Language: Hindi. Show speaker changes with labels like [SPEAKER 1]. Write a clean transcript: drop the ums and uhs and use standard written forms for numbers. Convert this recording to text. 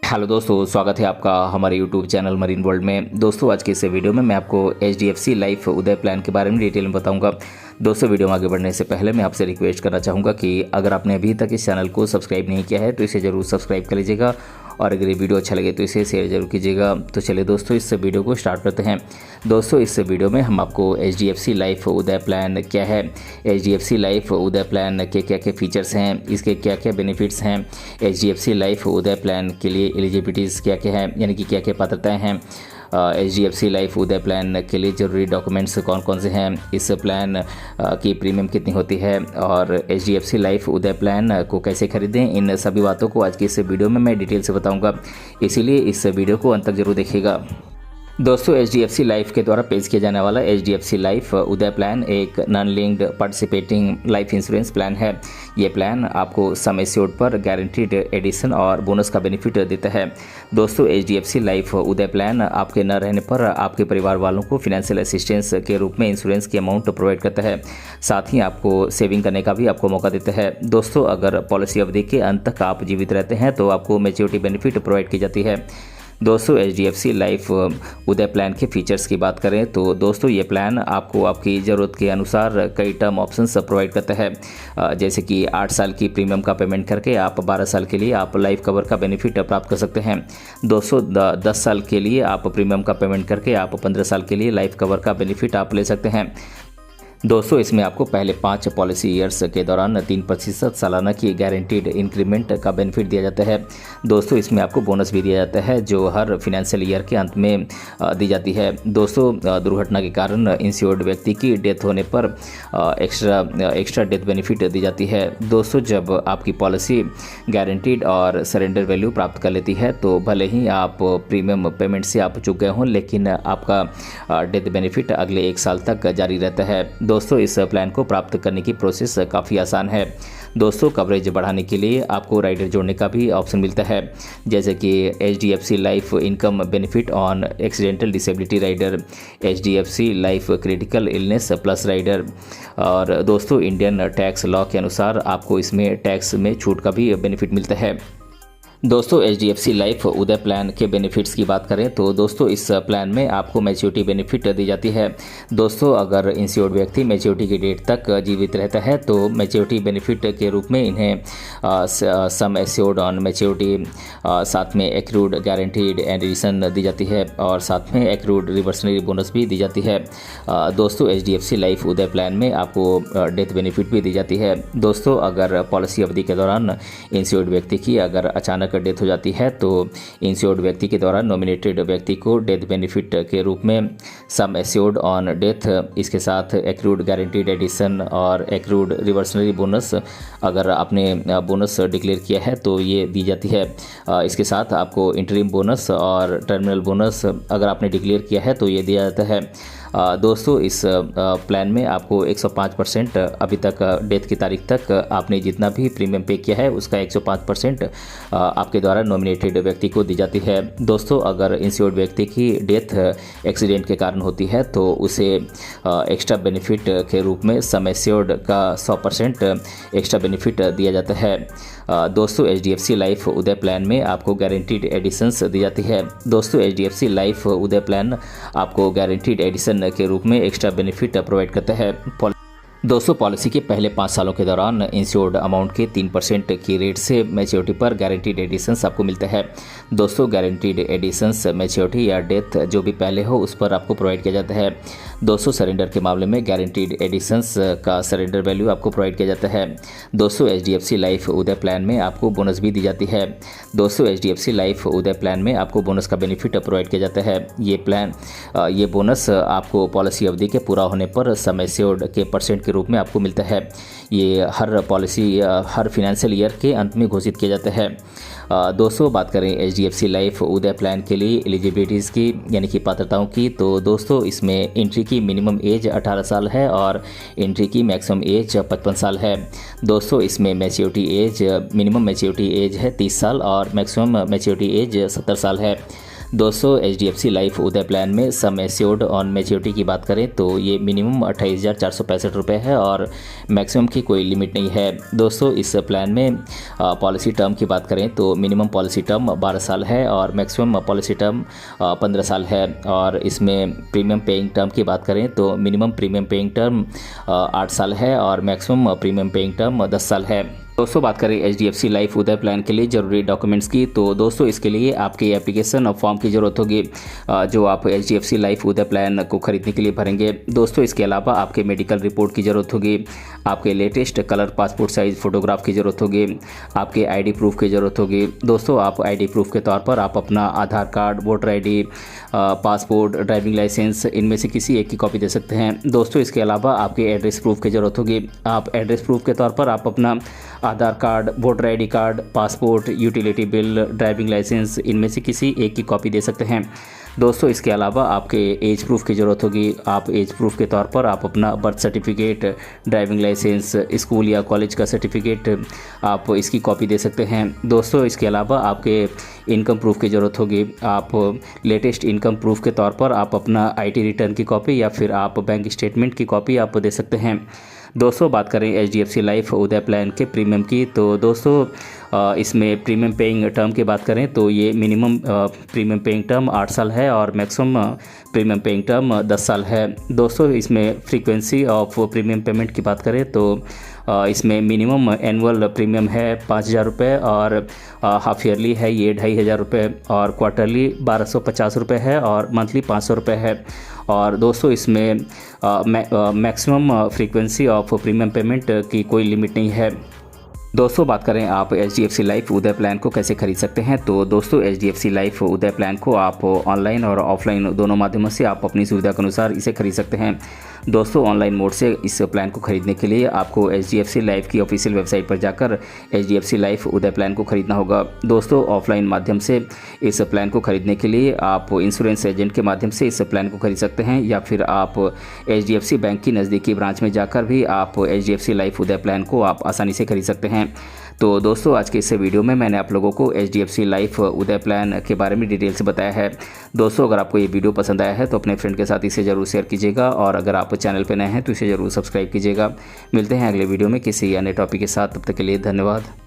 [SPEAKER 1] हेलो दोस्तों, स्वागत है आपका हमारे यूट्यूब चैनल मरीन वर्ल्ड में। दोस्तों आज के इस वीडियो में मैं आपको HDFC लाइफ उदय प्लान के बारे में डिटेल में बताऊंगा। दोस्तों वीडियो में आगे बढ़ने से पहले मैं आपसे रिक्वेस्ट करना चाहूँगा कि अगर आपने अभी तक इस चैनल को सब्सक्राइब नहीं किया है तो इसे ज़रूर सब्सक्राइब कर लीजिएगा और अगर ये वीडियो अच्छा लगे तो इसे शेयर जरूर कीजिएगा। तो चलिए दोस्तों इस वीडियो को स्टार्ट करते हैं। दोस्तों इस वीडियो में हम आपको HDFC लाइफ उदय प्लान क्या है, HDFC लाइफ उदय प्लान के क्या क्या फीचर्स हैं, इसके क्या क्या बेनिफिट्स हैं, HDFC लाइफ उदय प्लान के लिए एलिजिबिलिटीज़ क्या क्या है, यानी कि क्या क्या पात्रताएँ हैं, HDFC लाइफ उदय प्लान के लिए ज़रूरी डॉक्यूमेंट्स कौन कौन से हैं, इस प्लान की प्रीमियम कितनी होती है और HDFC लाइफ उदय प्लान को कैसे खरीदें, इन सभी बातों को आज की इस वीडियो में मैं डिटेल से बताऊंगा। इसीलिए इस वीडियो को अंत तक जरूर देखिएगा। दोस्तों HDFC लाइफ के द्वारा पेश किया जाने वाला HDFC लाइफ उदय प्लान एक non linked participating life insurance plan है। ये प्लान आपको सम एश्योर्ड पर गारंटीड एडिशन और बोनस का बेनिफिट देता है। दोस्तों HDFC लाइफ उदय प्लान आपके न रहने पर आपके परिवार वालों को फिनेंशियल असिस्टेंस के रूप में इंश्योरेंस की अमाउंट प्रोवाइड करता है, साथ ही आपको सेविंग करने का भी आपको मौका देता है। दोस्तों अगर पॉलिसी अवधि के अंत तक आप जीवित रहते हैं तो आपको मैच्योरिटी बेनिफिट प्रोवाइड की जाती है। दोस्तों HDFC लाइफ उदय प्लान के फीचर्स की बात करें तो दोस्तों ये प्लान आपको आपकी ज़रूरत के अनुसार कई टर्म ऑप्शंस प्रोवाइड करता है, जैसे कि 8 साल की प्रीमियम का पेमेंट करके आप 12 साल के लिए आप लाइफ कवर का बेनिफिट प्राप्त कर सकते हैं। दोस्तों 10 साल के लिए आप प्रीमियम का पेमेंट करके आप 15 साल के लिए लाइफ कवर का बेनिफिट आप ले सकते हैं। दोस्तों इसमें आपको पहले 5 पॉलिसी ईयर्स के दौरान 3% सालाना की गारंटीड इंक्रीमेंट का बेनिफिट दिया जाता है। दोस्तों इसमें आपको बोनस भी दिया जाता है जो हर फिनेंशियल ईयर के अंत में दी जाती है। दोस्तों दुर्घटना के कारण इंश्योर्ड व्यक्ति की डेथ होने पर एक्स्ट्रा डेथ बेनिफिट दी जाती है। दोस्तों जब आपकी पॉलिसी गारंटीड और सरेंडर वैल्यू प्राप्त कर लेती है तो भले ही आप प्रीमियम पेमेंट से आप चूक गए हों, लेकिन आपका डेथ बेनिफिट अगले 1 साल तक जारी रहता है। दोस्तों इस प्लान को प्राप्त करने की प्रोसेस काफ़ी आसान है। दोस्तों कवरेज बढ़ाने के लिए आपको राइडर जोड़ने का भी ऑप्शन मिलता है, जैसे कि HDFC life income benefit on accidental disability rider, HDFC life critical illness plus rider. और दोस्तों इंडियन टैक्स लॉ के अनुसार आपको इसमें टैक्स में छूट का भी बेनिफिट मिलता है। दोस्तों HDFC लाइफ उदय प्लान के बेनिफिट्स की बात करें तो दोस्तों इस प्लान में आपको मैच्योरिटी बेनिफिट दी जाती है। दोस्तों अगर इंश्योर्ड व्यक्ति मैच्योरिटी की डेट तक जीवित रहता है तो मैच्योरिटी बेनिफिट के रूप में इन्हें सम एश्योर्ड ऑन मैच्योरिटी, साथ में एक्रूड गारंटीड एडिशन दी जाती है और साथ में एक्रूड रिवर्सनरी बोनस भी दी जाती है। दोस्तों HDFC लाइफ उदय प्लान में आपको डेथ बेनिफिट भी दी जाती है। दोस्तों अगर पॉलिसी अवधि के दौरान इंश्योर्ड व्यक्ति की अगर अचानक डेथ हो जाती है तो इंश्योर्ड व्यक्ति के द्वारा नॉमिनेटेड व्यक्ति को डेथ बेनिफिट के रूप में सम एश्योर्ड ऑन डेथ, इसके साथ एक्रूड गारंटीड एडिशन और एक्रूड रिवर्सनरी बोनस अगर आपने बोनस डिक्लेयर किया है तो ये दी जाती है। इसके साथ आपको इंटरिम बोनस और टर्मिनल बोनस अगर आपने डिक्लेयर किया है तो ये दिया जाता है। दोस्तों इस प्लान में आपको 105% अभी तक डेथ की तारीख तक आपने जितना भी प्रीमियम पे किया है उसका 105% आपके द्वारा नॉमिनेटेड व्यक्ति को दी जाती है। दोस्तों अगर इंश्योर्ड व्यक्ति की डेथ एक्सीडेंट के कारण होती है तो उसे एक्स्ट्रा बेनिफिट के रूप में सम एश्योर्ड का 100% एक्स्ट्रा बेनिफिट दिया जाता है। दोस्तों HDFC लाइफ उदय प्लान में आपको गारंटीड एडिशंस दी जाती है। दोस्तों HDFC लाइफ उदय प्लान आपको गारंटीड एडिशन के रूप में एक्स्ट्रा बेनिफिट प्रोवाइड करता है। दोस्तों पॉलिसी के पहले 5 सालों के दौरान इंश्योर्ड अमाउंट के 3% की रेट से मैच्योरिटी पर गारंटीड एडिशंस आपको मिलता है। दोस्तों गारंटीड एडिशंस मैच्योरिटी या डेथ जो भी पहले हो उस पर आपको प्रोवाइड किया जाता है। दोस्तों सरेंडर के मामले में गारंटीड एडिशंस का सरेंडर वैल्यू आपको प्रोवाइड किया जाता है। दोस्तों HDFC लाइफ उदय प्लान में आपको बोनस भी दी जाती है। दोस्तों HDFC लाइफ उदय प्लान में आपको बोनस का बेनिफिट प्रोवाइड किया जाता है। ये बोनस आपको पॉलिसी अवधि के पूरा होने पर सम एश्योर्ड के % के रूप में आपको मिलता है। ये हर फिनेंशियल ईयर के अंत में घोषित किया जाता है। दोस्तों बात करें HDFC लाइफ उदय प्लान के लिए एलिजिबिलिटीज़ की, यानी कि पात्रताओं की, तो दोस्तों इसमें एंट्री की मिनिमम एज 18 साल है और एंट्री की मैक्सिमम एज 55 साल है। दोस्तों इसमें मिनिमम मैच्योरिटी एज है 30 साल और मैक्सिमम मैच्योरिटी एज 70 साल है। दोस्तों HDFC लाइफ उदय प्लान में सम एश्योर्ड ऑन मैच्योरिटी की बात करें तो ये मिनिमम 28,465 रुपये है और मैक्सिमम की कोई लिमिट नहीं है। दोस्तों इस प्लान में पॉलिसी टर्म की बात करें तो मिनिमम पॉलिसी टर्म 12 साल है और मैक्सिमम पॉलिसी टर्म 15 साल है। और इसमें प्रीमियम पेइंग टर्म की बात करें तो मिनिमम प्रीमियम पेइंग टर्म 8 साल है और मैक्सिमम प्रीमियम पेइंग टर्म 10 साल है। दोस्तों बात करें HDFC लाइफ उदय प्लान के लिए ज़रूरी डॉक्यूमेंट्स की तो दोस्तों इसके लिए आपके एप्लीकेशन और फॉर्म की ज़रूरत होगी जो आप HDFC लाइफ उदय प्लान को खरीदने के लिए भरेंगे। दोस्तों इसके अलावा आपके मेडिकल रिपोर्ट की ज़रूरत होगी, आपके latest colour passport size photograph की ज़रूरत होगी, आपके ID प्रूफ की ज़रूरत होगी। दोस्तों आप ID प्रूफ के तौर पर आप अपना Aadhaar card, voter ID, passport, driving license इनमें से किसी एक की कॉपी दे सकते हैं। दोस्तों इसके अलावा आपके एड्रेस प्रूफ की ज़रूरत होगी। आप एड्रेस प्रूफ के तौर पर आप अपना Aadhaar card, voter ID card, passport, utility bill, driving license इनमें से किसी एक की कॉपी दे सकते हैं। दोस्तों इसके अलावा आपके एज प्रूफ की ज़रूरत होगी। आप एज प्रूफ के तौर पर आप अपना birth certificate, driving licence, school या कॉलेज का सर्टिफिकेट आप इसकी कॉपी दे सकते हैं। दोस्तों इसके अलावा आपके इनकम प्रूफ की ज़रूरत होगी। आप लेटेस्ट इनकम प्रूफ के तौर पर आप अपना IT रिटर्न की कॉपी या फिर आप बैंक स्टेटमेंट की कॉपी आप दे सकते हैं। दोस्तों बात करें HDFC लाइफ उदय प्लान के प्रीमियम की तो दोस्तों इसमें प्रीमियम पेइंग टर्म की बात करें तो ये मिनिमम प्रीमियम पेइंग टर्म 8 साल है और मैक्सिमम प्रीमियम पेइंग टर्म 10 साल है। दोस्तों इसमें फ्रीक्वेंसी ऑफ प्रीमियम पेमेंट की बात करें तो इसमें मिनिमम एनुअल प्रीमियम है 5,000 रुपये और हाफ ईयरली है ये 2,500 रुपये और क्वार्टरली 1,250 रुपये है और मंथली 500 रुपये है। और दोस्तों इसमें maximum frequency of premium payment की कोई लिमिट नहीं है। दोस्तों बात करें आप HDFC लाइफ उदय प्लान को कैसे खरीद सकते हैं तो दोस्तों HDFC लाइफ उदय प्लान को आप ऑनलाइन और ऑफलाइन दोनों माध्यमों से आप अपनी सुविधा के अनुसार इसे खरीद सकते हैं। दोस्तों ऑनलाइन मोड से इस प्लान को खरीदने के लिए आपको HDFC लाइफ की ऑफिशियल वेबसाइट पर जाकर HDFC लाइफ उदय प्लान को खरीदना होगा। दोस्तों ऑफलाइन माध्यम से इस प्लान को खरीदने के लिए आप इंश्योरेंस एजेंट के माध्यम से इस प्लान को खरीद सकते हैं या फिर आप HDFC बैंक की नज़दीकी ब्रांच में जाकर भी आप HDFC लाइफ उदय प्लान को आप आसानी से खरीद सकते हैं। तो दोस्तों आज के इस वीडियो में मैंने आप लोगों को HDFC लाइफ उदय प्लान के बारे में डिटेल से बताया है। दोस्तों अगर आपको ये वीडियो पसंद आया है तो अपने फ्रेंड के साथ इसे ज़रूर शेयर कीजिएगा और अगर आप चैनल पर नए हैं तो इसे ज़रूर सब्सक्राइब कीजिएगा। मिलते हैं अगले वीडियो में किसी अन्य टॉपिक के साथ, तब तक के लिए धन्यवाद।